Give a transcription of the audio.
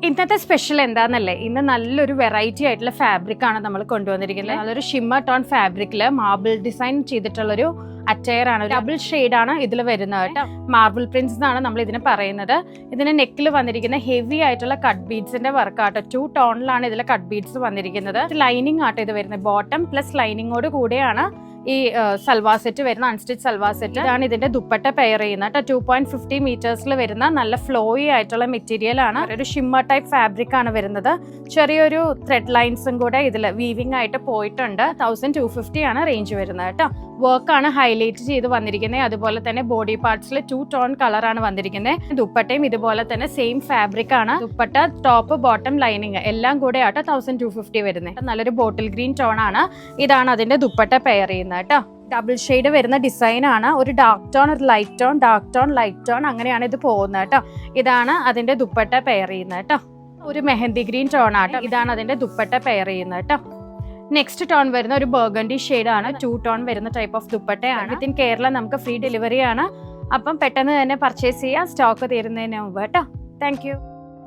ഇന്നത്തെ സ്പെഷ്യൽ എന്താണെന്നല്ലേ, ഇന്ന് നല്ലൊരു വെറൈറ്റി ആയിട്ടുള്ള ഫാബ്രിക് ആണ് നമ്മൾ കൊണ്ടുവന്നിരിക്കുന്നത്. നല്ലൊരു ഷിമ്മർ ടോൺ ഫാബ്രിക്കിൽ മാർബിൾ ഡിസൈൻ ചെയ്തിട്ടുള്ളൊരു അറ്റയർ ആണ്. ഡബിൾ ഷെയ്ഡ് ആണ് ഇതിൽ വരുന്നത് കേട്ടോ. മാർബിൾ പ്രിന്റ്സ് എന്നാണ് നമ്മൾ ഇതിന് പറയുന്നത്. ഇതിന് നെക്കിൽ വന്നിരിക്കുന്ന ഹെവി ആയിട്ടുള്ള കട്ട് ബീഡ്സിന്റെ വർക്ക് ആട്ടോ. 2 ടോണിലാണ് ഇതിലെ കട്ട് ബീഡ്സ് വന്നിരിക്കുന്നത്. ലൈനിങ് ആട്ടോ ഇത് വരുന്നത്. ബോട്ടം പ്ലസ് ലൈനിങ്ങോട് കൂടെയാണ് ഈ സൽവാർ സെറ്റ് വരുന്ന, അൺസ്റ്റിച്ച് സൽവാർ സെറ്റ്. ഇതാണ് ഇതിന്റെ ദുപ്പട്ട പെയർ ചെയ്യുന്നത് കേട്ടോ. 2.50 മീറ്റേഴ്സിൽ വരുന്ന നല്ല ഫ്ലോയി ആയിട്ടുള്ള മെറ്റീരിയൽ ആണ്. ഒരു ഷിമ്മർ ടൈപ്പ് ഫാബ്രിക് ആണ് വരുന്നത്. ചെറിയൊരു ത്രെഡ് ലൈൻസും കൂടെ ഇതിൽ വീവിംഗ് ആയിട്ട് പോയിട്ടുണ്ട്. 1250 ആണ് റേഞ്ച് വരുന്നത് കേട്ടോ. വർക്കാണ് ഹൈലൈറ്റ് ചെയ്ത് വന്നിരിക്കുന്നത്. അതുപോലെ തന്നെ ബോഡി പാർട്സിൽ 2 ടോൺ കളറാണ് വന്നിരിക്കുന്നത്. ദുപ്പട്ടയും ഇതുപോലെ തന്നെ സെയിം ഫാബ്രിക് ആണ്. ദുപ്പട്ട, ടോപ്പ്, ബോട്ടം, ലൈനിങ് എല്ലാം കൂടെ ആട്ടോ 1250 വരുന്നത്. നല്ലൊരു ബോട്ടിൽ ഗ്രീൻ ടോൺ ആണ്. ഇതാണ് അതിന്റെ ദുപ്പട്ട പെയർ ചെയ്യുന്നത് കേട്ടോ. ഡബിൾ ഷെയ്ഡ് വരുന്ന ഡിസൈൻ ആണ്. ഒരു ഡാർക്ക് ടോൺ, ഒരു light tone, dark tone, light tone, അങ്ങനെയാണ് ഇത് പോകുന്നത് കേട്ടോ. ഇതാണ് അതിന്റെ ദുപ്പട്ട പെയർ ചെയ്യുന്നത് കേട്ടോ. ഒരു മെഹന്തി ഗ്രീൻ ടോൺ ആട്ടോ. ഇതാണ് അതിന്റെ ദുപ്പട്ട പെയർ ചെയ്യുന്നത് കേട്ടോ. നെക്സ്റ്റ് ടോൺ വരുന്ന ഒരു ബർഗണ്ടി ഷെയ്ഡ് ആണ്. 2 ടോൺ വരുന്ന ടൈപ്പ് ഓഫ് ദുപ്പട്ടയാണ്. വിത്തിൻ കേരള നമുക്ക് ഫ്രീ ഡെലിവറി ആണ്. അപ്പം പെട്ടെന്ന് തന്നെ പർച്ചേസ് ചെയ്യാം, സ്റ്റോക്ക് തീരുന്നതിന് മുമ്പ് കേട്ടോ. Thank you.